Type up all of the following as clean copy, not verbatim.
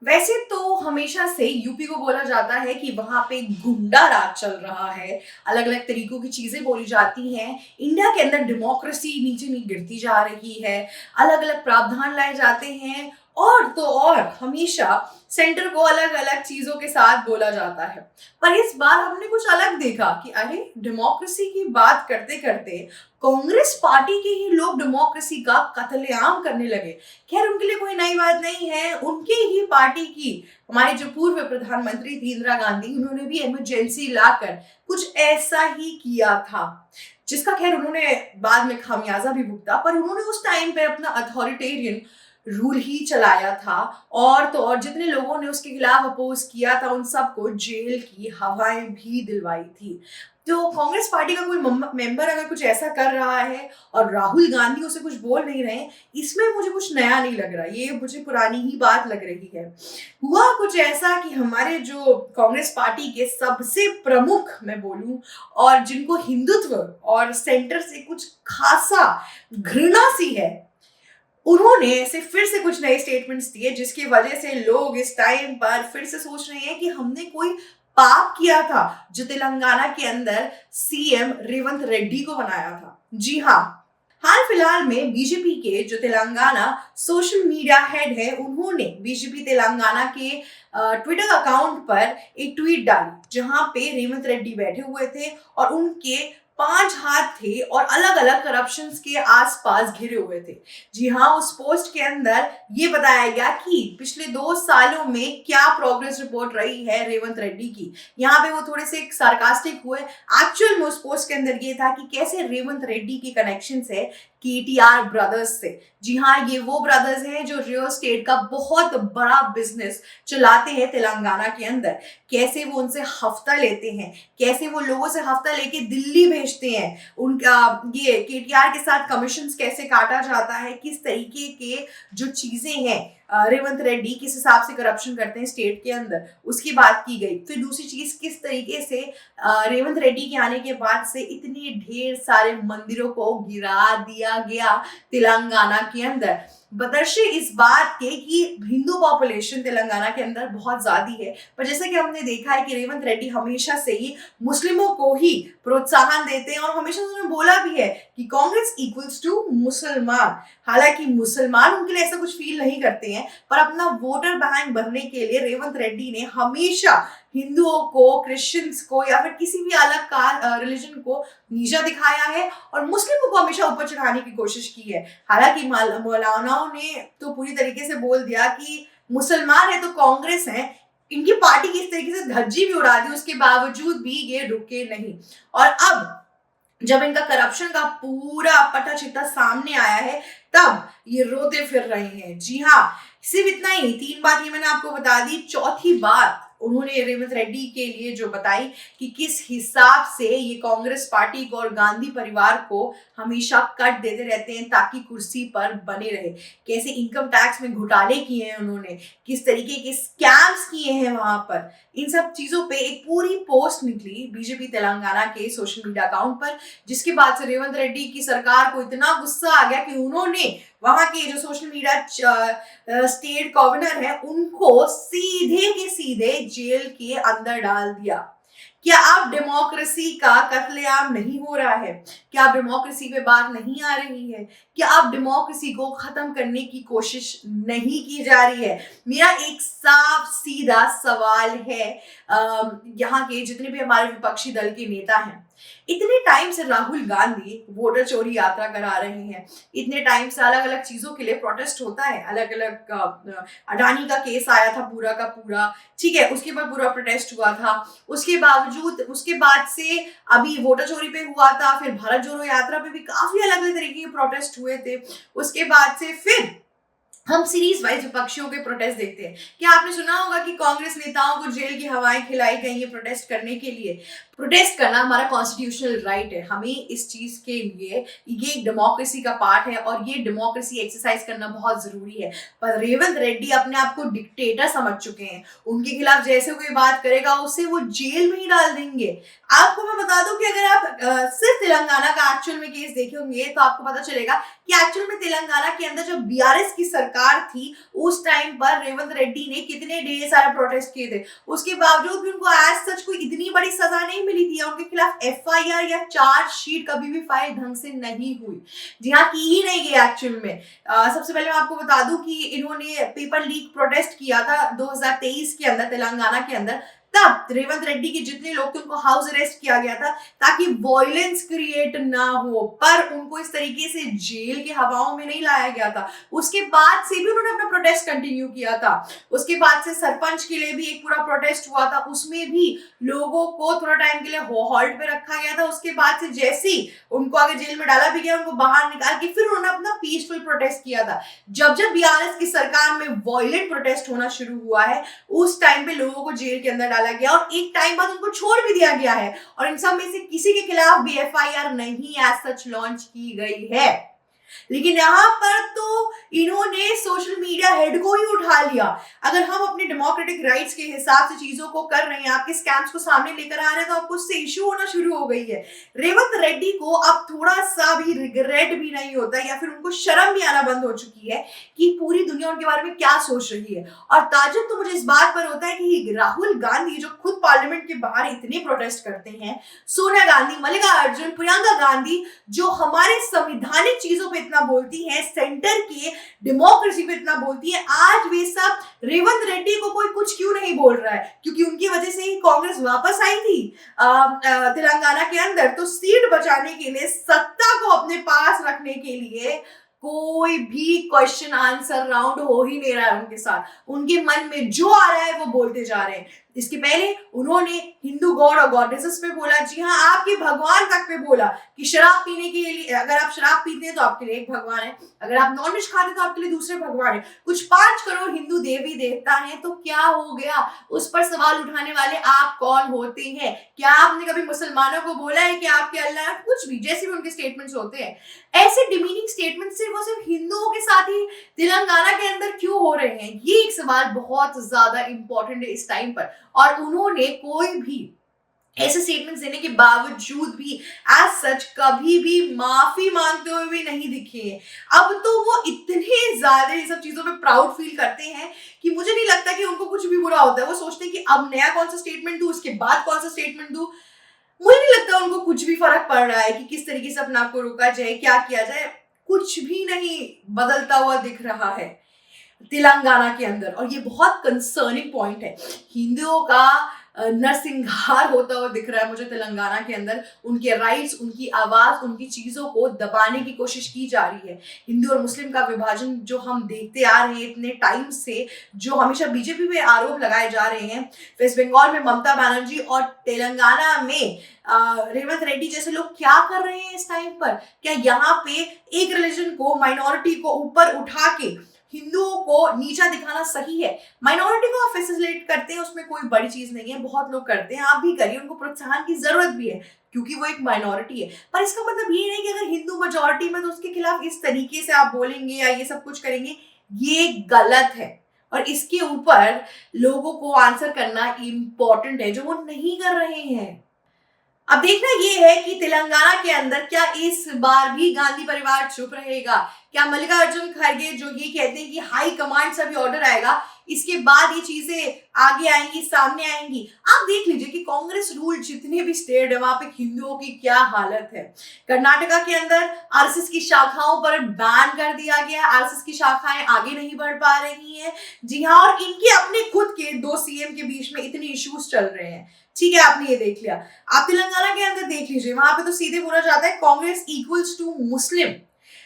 वैसे तो हमेशा से यूपी को बोला जाता है कि वहाँ पे गुंडा राज चल रहा है, अलग-अलग तरीकों की चीज़ें बोली जाती हैं, इंडिया के अंदर डेमोक्रेसी नीचे नहीं गिरती जा रही है, अलग-अलग प्रावधान लाए जाते हैं और तो और हमेशा सेंटर को अलग-अलग चीज़ों के साथ बोला जाता है। पर इस बार हमने कुछ अलग देखा कि अरे! डेमोक्रेसी की बात करते-करते कांग्रेस पार्टी के ही लोग डेमोक्रेसी का कत्लेआम करने लगे। खैर उनके लिए कोई नई बात नहीं है, उनके ही पार्टी की हमारी जो पूर्व प्रधानमंत्री थी इंदिरा गांधी, उन्होंने भी इमरजेंसी लाकर कुछ ऐसा ही किया था, जिसका खैर उन्होंने बाद में खामियाजा भी भुगता, पर उन्होंने उस टाइम पे अपना अथॉरिटेरियन रूल ही चलाया था और तो और जितने लोगों ने उसके खिलाफ अपोज किया था उन सबको जेल की हवाएं भी दिलवाई थी। तो कांग्रेस पार्टी का कोई मेंबर अगर कुछ ऐसा कर रहा है और राहुल गांधी उसे कुछ बोल नहीं रहे, इसमें मुझे कुछ नया नहीं लग रहा, ये मुझे पुरानी ही बात लग रही है। हुआ कुछ ऐसा कि हमारे जो कांग्रेस पार्टी के सबसे प्रमुख मैं बोलूं और जिनको हिंदुत्व और सेंटर से कुछ खासा घृणा सी है, उन्होंने ऐसे फिर से कुछ नए स्टेटमेंट्स दिए जिसकी वजह से लोग इस टाइम पर फिर से सोच रहे हैं कि हमने कोई पाप किया था जो तेलंगाना के अंदर सीएम रेवंत रेड्डी को बनाया था। जी हाँ, हाल फिलहाल में बीजेपी के जो तेलंगाना सोशल मीडिया हेड है, उन्होंने बीजेपी तेलंगाना के ट्विटर अकाउंट पर एक ट्वीट डाली जहां पे रेवंत रेड्डी बैठे हुए थे और उनके 5 हाथ थे और अलग अलग करप्शन के आसपास घिरे हुए थे। जी हाँ, उस पोस्ट के अंदर ये बताया गया कि पिछले 2 सालों में क्या प्रोग्रेस रिपोर्ट रही है रेवंत रेड्डी की। यहाँ पे वो थोड़े से सार्कास्टिक हुए। एक्चुअल में उस पोस्ट के अंदर ये था कि कैसे रेवंत रेड्डी की कनेक्शन है केटीआर ब्रदर्स से। जी हाँ, ये वो ब्रदर्स हैं जो रियल एस्टेट का बहुत बड़ा बिजनेस चलाते हैं तेलंगाना के अंदर। कैसे वो उनसे हफ्ता लेते हैं, कैसे वो लोगों से हफ्ता लेके दिल्ली भेजते हैं, उनका ये केटीआर के साथ कमीशंस कैसे काटा जाता है, किस तरीके के जो चीजें हैं रेवंत रेड्डी किस हिसाब से करप्शन करते हैं स्टेट के अंदर, उसकी बात की गई। फिर दूसरी चीज, किस तरीके से रेवंत रेड्डी के आने के बाद से इतने ढेर सारे मंदिरों को गिरा दिया गया तेलंगाना के अंदर, बदर्शे इस बात के कि हिंदू पॉपुलेशन तेलंगाना के अंदर बहुत ज्यादा है। पर जैसे कि हमने देखा है कि रेवंत रेड्डी हमेशा से ही मुस्लिमों को ही प्रोत्साहन देते हैं और हमेशा उन्होंने बोला भी है कि कांग्रेस इक्वल्स टू मुसलमान। हालांकि मुसलमान उनके लिए ऐसा कुछ फील नहीं करते हैं, पर अपना वोटर बैंक बनने के लिए रेवंत रेड्डी ने हमेशा हिंदुओं को, क्रिश्चियंस को या फिर किसी भी अलग रिलीजन को नीचा दिखाया है और मुस्लिमों को हमेशा ऊपर चढ़ाने की कोशिश की है। हालांकि मौलानाओं ने तो पूरी तरीके से बोल दिया कि मुसलमान है तो कांग्रेस है, इनकी पार्टी की इस तरीके से धज्जी भी उड़ा दी, उसके बावजूद भी ये रुके नहीं। और अब जब इनका करप्शन का पूरा पटा चिट्टा सामने आया है, तब ये रोते फिर रहे हैं। जी हाँ, सिर्फ इतना ही 3 बात ये मैंने आपको बता दी, चौथी बात उन्होंने रेवंत रेड्डी के लिए जो बताई कि किस हिसाब से ये कांग्रेस पार्टी को और गांधी परिवार को हमेशा कट देते रहते हैं ताकि कुर्सी पर बने रहे। कैसे इनकम टैक्स में घोटाले किए हैं उन्होंने, किस तरीके के स्कैम्स किए हैं वहां पर, इन सब चीजों पे एक पूरी पोस्ट निकली बीजेपी तेलंगाना के सोशल मीडिया अकाउंट पर, जिसके बाद से रेवंत रेड्डी की सरकार को इतना गुस्सा आ गया कि उन्होंने वहां के जो सोशल मीडिया स्टेट गवर्नर है उनको सीधे के सीधे जेल के अंदर डाल दिया। क्या अब डेमोक्रेसी का कत्लेआम नहीं हो रहा है? क्या अब डेमोक्रेसी पे बात नहीं आ रही है? क्या अब डेमोक्रेसी को खत्म करने की कोशिश नहीं की जा रही है? मेरा एक साफ सीधा सवाल है यहाँ के जितने भी हमारे विपक्षी दल के नेता हैं, इतने टाइम से राहुल गांधी वोटर चोरी यात्रा करा रहे हैं, इतने टाइम से अलग अलग चीजों के लिए प्रोटेस्ट होता है, अलग अलग अडानी का केस आया था पूरा का पूरा, ठीक है, उसके बाद पूरा प्रोटेस्ट हुआ था, उसके बावजूद उसके बाद से अभी वोटर चोरी पे हुआ था, फिर भारत जोड़ो यात्रा पे भी काफी अलग अलग तरीके के प्रोटेस्ट हुए थे। उसके बाद से फिर हम सीरीज वाइज विपक्षियों के प्रोटेस्ट देखते हैं। क्या आपने सुना होगा कि कांग्रेस नेताओं को जेल की हवाएं खिलाई गई है प्रोटेस्ट करने के लिए? प्रोटेस्ट करना हमारा कॉन्स्टिट्यूशनल राइट है, हमें इस चीज के लिए, ये एक डेमोक्रेसी का पार्ट है और ये डेमोक्रेसी एक्सरसाइज करना बहुत जरूरी है। पर रेवंत रेड्डी अपने आप को डिक्टेटर समझ चुके हैं, उनके खिलाफ जैसे कोई बात करेगा उसे वो जेल में ही डाल देंगे। आपको मैं बता दूं कि अगर आप सिर्फ तेलंगाना का एक्चुअल में केस देखे होंगे तो आपको पता चलेगा कि एक्चुअल में तेलंगाना के अंदर जब बीआरएस की सरकार सरकार थी उस टाइम पर रेवंत रेड्डी ने कितने ढेर सारे प्रोटेस्ट किए थे, उसके बावजूद भी उनको एज सच कोई इतनी बड़ी सजा नहीं मिली थी, उनके खिलाफ एफआईआर या चार्जशीट कभी भी फाइल ढंग से नहीं हुई। जी हाँ, की ही नहीं गई एक्चुअल में। सबसे पहले मैं आपको बता दूं कि इन्होंने पेपर लीक प्रोटेस्ट किया था 2023 के अंदर तेलंगाना के अंदर, तब रेवंत रेड्डी के जितने लोग थे उनको हाउस अरेस्ट किया गया था ताकि वॉयलेंस क्रिएट ना हो, पर उनको इस तरीके से जेल के हवाओं में नहीं लाया गया था। उसके बाद से भी उन्होंने अपना प्रोटेस्ट कंटिन्यू किया था। उसके बाद से सरपंच के लिए भी एक पूरा प्रोटेस्ट हुआ था, उसमें भी लोगों को थोड़ा टाइम के लिए हॉल्ट पे रखा गया था। उसके बाद से जैसे ही उनको आगे जेल में डाला भी गया, उनको बाहर निकाल के फिर उन्होंने अपना पीसफुल प्रोटेस्ट किया था। जब जब बीआरएस की सरकार में वॉयलेंट प्रोटेस्ट होना शुरू हुआ है, उस टाइम पे लोगों को जेल के अंदर डाला गया और एक टाइम बाद उनको छोड़ भी दिया गया है, और इन सब में से किसी के खिलाफ भी एफआईआर नहीं एज सच लॉन्च की गई है। लेकिन यहाँ पर तो इन्होंने सोशल मीडिया हेड को ही उठा लिया। अगर हम अपने डेमोक्रेटिक राइट्स के हिसाब से चीजों को कर रहे हैं, आपके स्कैम्स को सामने लेकर आ रहे हैं, तो आपको उससे इश्यू होना शुरू हो गई है। रेवंत रेड्डी को अब थोड़ा सा भी रिग्रेट भी नहीं होता, या फिर उनको शर्म भी आना बंद हो चुकी है कि पूरी दुनिया उनके बारे में क्या सोच रही है। और ताजुब तो मुझे इस बात पर होता है कि राहुल गांधी जो खुद पार्लियामेंट के बाहर इतने प्रोटेस्ट करते हैं, सोनिया गांधी, मल्लिकार्जुन, प्रियंका गांधी जो हमारे संवैधानिक चीजों पे इतना बोलती है, सेंटर के डेमोक्रेसी पे इतना बोलती है, आज वे सब रेवंत रेड्डी को कोई कुछ क्यों नहीं बोल रहा है? क्योंकि उनकी वजह से ही कांग्रेस वापस आई थी तेलंगाना के अंदर। तो सीट बचाने के लिए, सत्ता को अपने पास रखने के लिए कोई भी क्वेश्चन आंसर राउंड हो ही नहीं रहा है उनके साथ। उनके मन में जो आ रहा है वो बोलते जा रहे हैं। इसके पहले उन्होंने हिंदू गॉड और गॉडेसेस पे बोला, जी हाँ, आपके भगवान तक पे बोला कि शराब पीने के लिए, अगर आप शराब पीते हैं तो आपके लिए एक भगवान है, अगर आप नॉनवेज खाते हैं तो आपके लिए दूसरे भगवान है। कुछ 5 करोड़ हिंदू देवी देवता हैं, तो क्या हो गया? उस पर सवाल उठाने वाले आप कौन होते हैं? क्या आपने कभी मुसलमानों को बोला है कि आपके अल्लाह? कुछ भी, जैसे भी उनके स्टेटमेंट्स होते हैं, ऐसे डिमीनिंग स्टेटमेंट सिर्फ हिंदुओं के साथ ही तेलंगाना के अंदर क्यों हो रहे हैं? ये एक सवाल बहुत ज्यादा इंपॉर्टेंट है इस टाइम पर। और उन्होंने कोई भी ऐसे स्टेटमेंट्स देने के बावजूद भी एज सच कभी भी माफी मांगते हुए भी नहीं दिखे। अब तो वो इतने ज्यादा ये सब चीजों पे प्राउड फील करते हैं कि मुझे नहीं लगता कि उनको कुछ भी बुरा होता है। वो सोचते हैं कि अब नया कौन सा स्टेटमेंट दूं, उसके बाद कौन सा स्टेटमेंट दूं। मुझे नहीं लगता उनको कुछ भी फर्क पड़ रहा है कि किस तरीके से अपने आप को रोका जाए, क्या किया जाए। कुछ भी नहीं बदलता हुआ दिख रहा है तेलंगाना के अंदर, और ये बहुत कंसर्निंग पॉइंट है। हिंदुओं का नरसंहार होता हुआ दिख रहा है मुझे तेलंगाना के अंदर। उनके राइट्स, उनकी आवाज, उनकी चीजों को दबाने की कोशिश की जा रही है। हिंदू और मुस्लिम का विभाजन जो हम देखते आ रहे हैं इतने टाइम से, जो हमेशा बीजेपी पे आरोप लगाए जा रहे हैं, वेस्ट बंगाल में ममता बनर्जी और तेलंगाना में रेवंत रेड्डी जैसे लोग क्या कर रहे हैं इस टाइम पर? क्या यहाँ पे एक रिलीजन को, माइनॉरिटी को ऊपर उठा के हिंदुओं को नीचा दिखाना सही है? माइनॉरिटी को आप फैसिलिटेट करते हैं, उसमें कोई बड़ी चीज नहीं है, बहुत लोग करते हैं, आप भी करिए, उनको प्रोत्साहन की जरूरत भी है क्योंकि वो एक माइनॉरिटी है। पर इसका मतलब ये नहीं कि अगर हिंदू मेजॉरिटी में तो उसके खिलाफ इस तरीके से आप बोलेंगे या ये सब कुछ करेंगे, ये गलत है। और इसके ऊपर लोगों को आंसर करना इम्पोर्टेंट है, जो वो नहीं कर रहे हैं। अब देखना ये है कि तेलंगाना के अंदर क्या इस बार भी गांधी परिवार चुप रहेगा? क्या मल्लिकार्जुन खड़गे जो ये कहते हैं कि हाई कमांड से भी ऑर्डर आएगा, इसके बाद ये चीजें आगे आएंगी, सामने आएंगी? आप देख लीजिए कि कांग्रेस रूल जितने भी स्टेट है वहां पे हिंदुओं की क्या हालत है। कर्नाटका के अंदर आरएसएस की शाखाओं पर बैन कर दिया गया, आरएसएस की शाखाएं आगे नहीं बढ़ पा रही हैं। जी हाँ, और इनके अपने खुद के 2 सीएम के बीच में इतने इश्यूज चल रहे हैं। ठीक है, आपने ये देख लिया। आप तेलंगाना के अंदर देख लीजिए, वहां पे तो सीधे बोला जाता है कांग्रेस इक्वल्स टू मुस्लिम,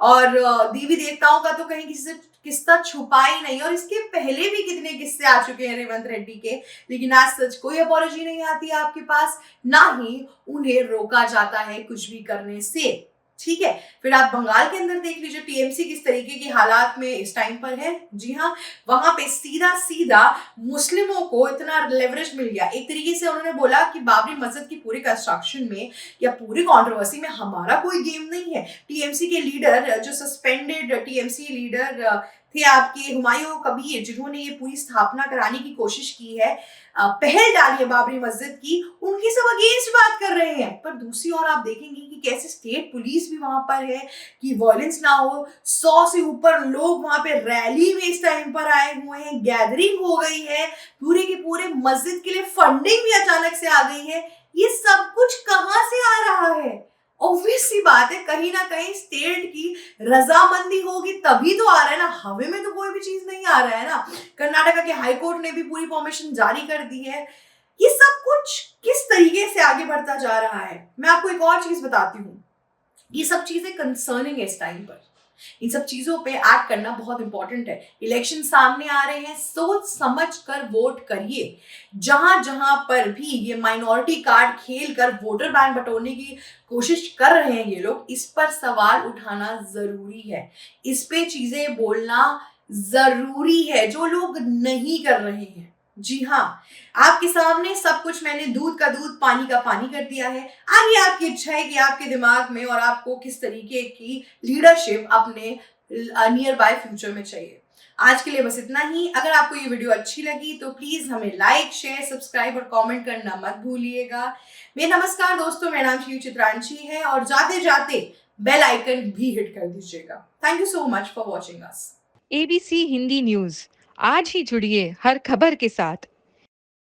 और देवी देवताओं का तो कहीं किसी से किस्सा छुपा ही नहीं। और इसके पहले भी कितने किस्से आ चुके हैं रेवंत रेड्डी के, लेकिन आज सच कोई अपॉलॉजी नहीं आती है आपके पास, ना ही उन्हें रोका जाता है कुछ भी करने से। ठीक है, फिर आप बंगाल के अंदर देख लीजिए टीएमसी किस तरीके के हालात में इस टाइम पर है। जी हाँ, वहां पे सीधा सीधा मुस्लिमों को इतना लेवरेज मिल गया। एक तरीके से उन्होंने बोला कि बाबरी मस्जिद की पूरी कंस्ट्रक्शन में या पूरी कंट्रोवर्सी में हमारा कोई गेम नहीं है। टीएमसी के लीडर, जो सस्पेंडेड टीएमसी लीडर थे आपके हुमायूं कबीर, जिन्होंने ये पूरी स्थापना कराने की कोशिश की है, पहल डाली है बाबरी मस्जिद की, उनकी सब अगेंस्ट बात कर रहे हैं। पर दूसरी ओर आप देखेंगे कि कैसे स्टेट पुलिस भी वहां पर है कि वायलेंस ना हो। 100 से ऊपर लोग वहां पे रैली में इस टाइम पर आए हुए हैं, गैदरिंग हो गई है, पूरे के पूरे मस्जिद के लिए फंडिंग भी अचानक से आ गई है। ये सब कुछ कहां से आ रहा है? ऑब्वियस सी बात है, कहीं ना कहीं स्टेट की रजामंदी होगी तभी तो आ रहा है ना, हवे में तो कोई भी चीज नहीं आ रहा है ना। कर्नाटका के हाई कोर्ट ने भी पूरी परमिशन जारी कर दी है। ये सब कुछ किस तरीके से आगे बढ़ता जा रहा है, मैं आपको एक और चीज बताती हूँ। ये सब चीजें कंसर्निंग है इस टाइम पर। इन सब चीजों पे एक्ट करना बहुत इंपॉर्टेंट है। इलेक्शन सामने आ रहे हैं, सोच समझ कर वोट करिए। जहां जहां पर भी ये माइनॉरिटी कार्ड खेल कर वोटर बैंक बटोरने की कोशिश कर रहे हैं ये लोग, इस पर सवाल उठाना जरूरी है। इस पे चीजें बोलना जरूरी है जो लोग नहीं कर रहे हैं। जी हाँ, आपके सामने सब कुछ मैंने दूध का दूध पानी का पानी कर दिया है। आगे आपकी इच्छा है कि आपके दिमाग में और आपको किस तरीके की लीडरशिप अपने नियर बाय फ्यूचर में चाहिए। आज के लिए बस इतना ही। अगर आपको ये वीडियो अच्छी लगी तो प्लीज हमें लाइक, शेयर, सब्सक्राइब और कमेंट करना मत भूलिएगा। मेरा नमस्कार दोस्तों, मेरा नाम शिव चित्रांशी है और जाते जाते बेल आइकन भी हिट कर दीजिएगा। Thank you so much for watching us. ABC Hindi news, आज ही जुड़िए हर खबर के साथ।